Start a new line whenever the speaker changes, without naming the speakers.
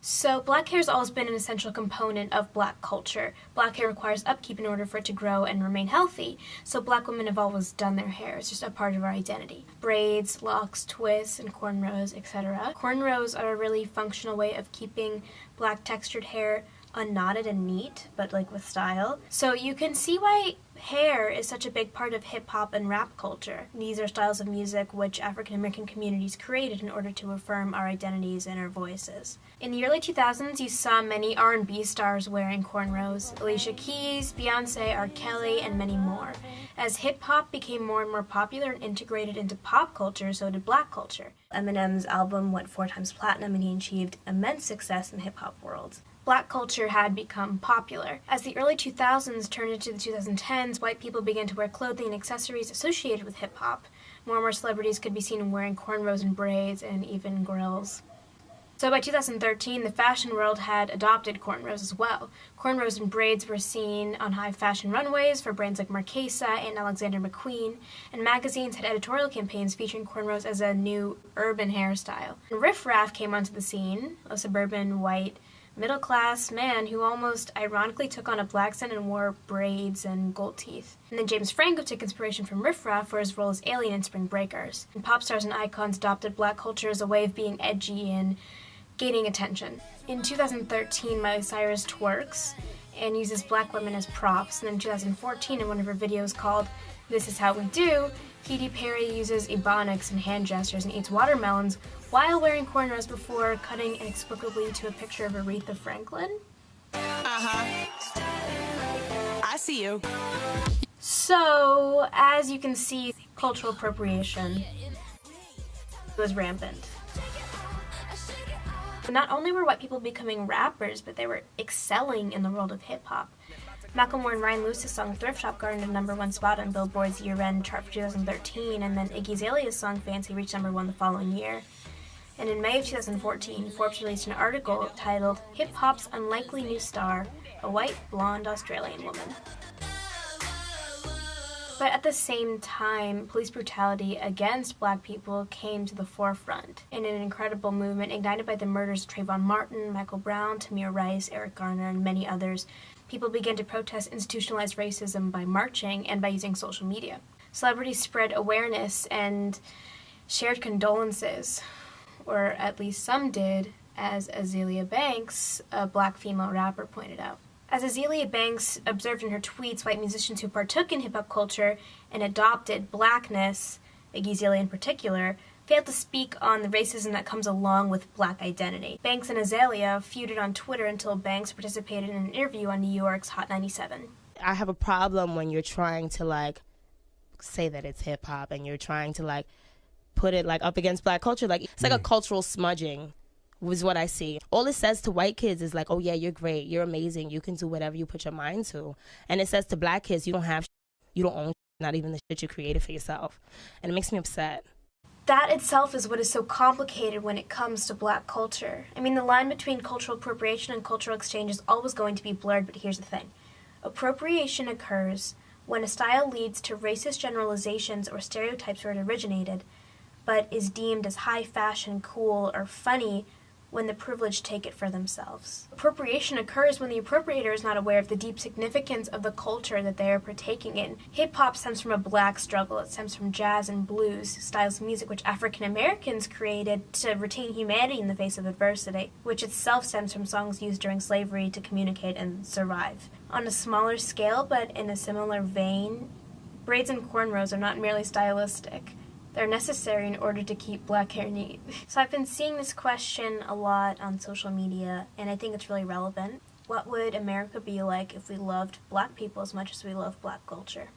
So black hair has always been an essential component of black culture. Black hair requires upkeep in order for it to grow and remain healthy, so black women have always done their hair. It's just a part of our identity. Braids, locks, twists, and cornrows, etc. Cornrows are a really functional way of keeping black textured hair unknotted and neat, but like with style. So you can see why hair is such a big part of hip-hop and rap culture. These are styles of music which African American communities created in order to affirm our identities and our voices. In the early 2000s, you saw many R&B stars wearing cornrows: Alicia Keys, Beyonce, R. Kelly, and many more. As hip-hop became more and more popular and integrated into pop culture, so did black culture. Eminem's album went 4 times platinum, and he achieved immense success in the hip-hop world. Black culture had become popular. As the early 2000s turned into the 2010s, white people began to wear clothing and accessories associated with hip-hop. More and more celebrities could be seen wearing cornrows and braids, and even grills. So by 2013, the fashion world had adopted cornrows as well. Cornrows and braids were seen on high fashion runways for brands like Marquesa and Alexander McQueen, and magazines had editorial campaigns featuring cornrows as a new urban hairstyle. And Riff Raff came onto the scene, a suburban white middle-class man who almost ironically took on a black accent and wore braids and gold teeth. And then James Franco took inspiration from Riff Raff for his role as Alien in Spring Breakers. And pop stars and icons adopted black culture as a way of being edgy and gaining attention. In 2013, Miley Cyrus twerks and uses black women as props. And then in 2014, in one of her videos called This Is How We Do, Katy Perry uses ebonics and hand gestures and eats watermelons while wearing cornrows before cutting inexplicably to a picture of Aretha Franklin.
I see you.
So, as you can see, cultural appropriation was rampant. Not only were white people becoming rappers, but they were excelling in the world of hip-hop. Macklemore and Ryan Lewis's song Thrift Shop garnered a #1 spot on Billboard's year-end chart for 2013, and then Iggy Azalea's song Fancy reached #1 the following year. And in May of 2014, Forbes released an article titled Hip-Hop's Unlikely New Star, a White, Blonde Australian Woman. But at the same time, police brutality against black people came to the forefront in an incredible movement ignited by the murders of Trayvon Martin, Michael Brown, Tamir Rice, Eric Garner, and many others. People began to protest institutionalized racism by marching and by using social media. Celebrities spread awareness and shared condolences, or at least some did, as Azealia Banks, a black female rapper, pointed out. As Azealia Banks observed in her tweets, white musicians who partook in hip-hop culture and adopted blackness, Iggy Azalea in particular, failed to speak on the racism that comes along with black identity. Banks and Azalea feuded on Twitter until Banks participated in an interview on New York's Hot 97.
I have a problem when you're trying to, say that it's hip-hop and you're trying to, put it, up against black culture. It's like a cultural smudging was what I see. All it says to white kids is oh yeah, you're great, you're amazing, you can do whatever you put your mind to. And it says to black kids, you don't have you don't own not even the shit you created for yourself. And it makes me upset.
That itself is what is so complicated when it comes to black culture. I mean, the line between cultural appropriation and cultural exchange is always going to be blurred, but here's the thing. Appropriation occurs when a style leads to racist generalizations or stereotypes where it originated, but is deemed as high fashion, cool, or funny when the privileged take it for themselves. Appropriation occurs when the appropriator is not aware of the deep significance of the culture that they are partaking in. Hip-hop stems from a black struggle. It stems from jazz and blues, styles of music which African Americans created to retain humanity in the face of adversity, which itself stems from songs used during slavery to communicate and survive. On a smaller scale, but in a similar vein, braids and cornrows are not merely stylistic. They're necessary in order to keep black hair neat. So I've been seeing this question a lot on social media, and I think it's really relevant. What would America be like if we loved black people as much as we love black culture?